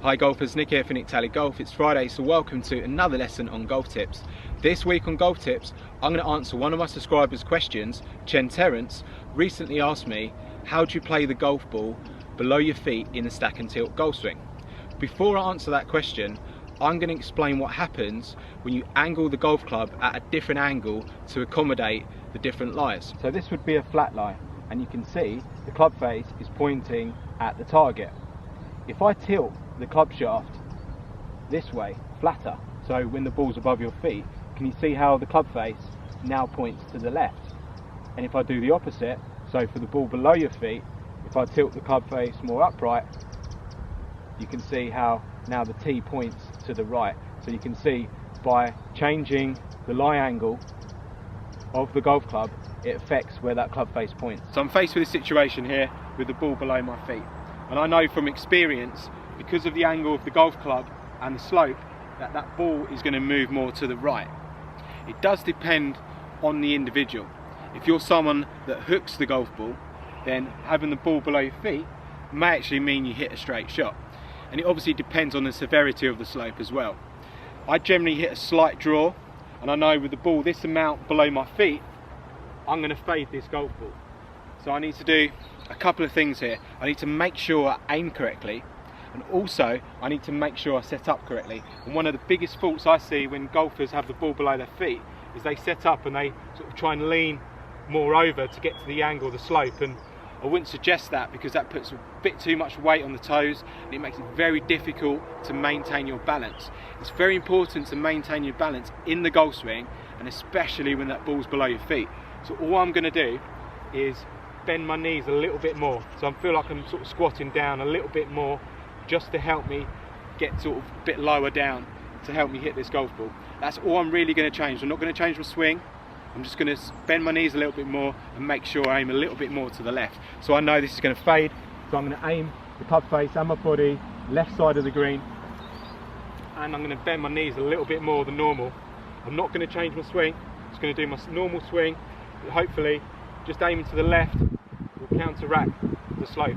Hi golfers, Nick here for Nick Tally Golf. It's Friday, so welcome to another lesson on golf tips. This week on golf tips, I'm going to answer one of my subscribers' questions. Chen Terrence recently asked me, how do you play the golf ball below your feet in the stack and tilt golf swing? Before I answer that question, I'm going to explain what happens when you angle the golf club at a different angle to accommodate the different lies. So this would be a flat lie, and you can see the club face is pointing at the target. If I tilt the club shaft this way, flatter, so when the ball's above your feet, can you see how the club face now points to the left? And if I do the opposite, so for the ball below your feet, if I tilt the club face more upright, you can see how now the tee points to the right. So you can see by changing the lie angle of the golf club, it affects where that club face points. So I'm faced with a situation here with the ball below my feet. And I know from experience, because of the angle of the golf club and the slope, that ball is going to move more to the right. It does depend on the individual. If you're someone that hooks the golf ball, then having the ball below your feet may actually mean you hit a straight shot. And it obviously depends on the severity of the slope as well. I generally hit a slight draw, and I know with the ball this amount below my feet, I'm going to fade this golf ball. So I need to do a couple of things here. I need to make sure I aim correctly, and also I need to make sure I set up correctly. And one of the biggest faults I see when golfers have the ball below their feet is they set up and they sort of try and lean more over to get to the angle of the slope, and I wouldn't suggest that, because that puts a bit too much weight on the toes and it makes it very difficult to maintain your balance. It's very important to maintain your balance in the golf swing, and especially when that ball's below your feet. So all I'm going to do is bend my knees a little bit more, so I feel like I'm sort of squatting down a little bit more, just to help me get sort of a bit lower down to help me hit this golf ball. That's all I'm really going to change. I'm not going to change my swing. I'm just going to bend my knees a little bit more and make sure I aim a little bit more to the left. So I know this is going to fade, so I'm going to aim the club face and my body left side of the green, and I'm going to bend my knees a little bit more than normal. I'm not going to change my swing. I'm just going to do my normal swing, but hopefully just aiming to the left will counteract the slope.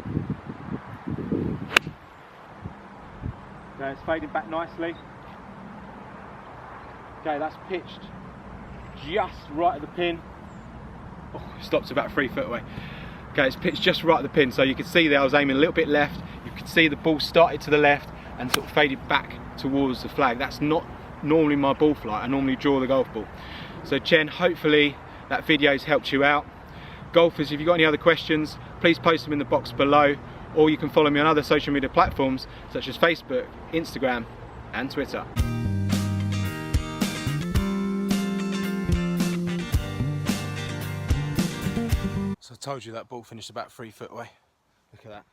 Okay, it's fading back nicely. Okay, that's pitched just right at the pin. Oh, stopped about 3 foot away. Okay, it's pitched just right at the pin, so you can see there I was aiming a little bit left. You can see the ball started to the left and sort of faded back towards the flag. That's not normally my ball flight. I normally draw the golf ball. So Chen, hopefully that video's helped you out. Golfers, if you've got any other questions, please post them in the box below, or you can follow me on other social media platforms such as Facebook, Instagram and Twitter. So I told you that ball finished about 3 foot away. Look at that.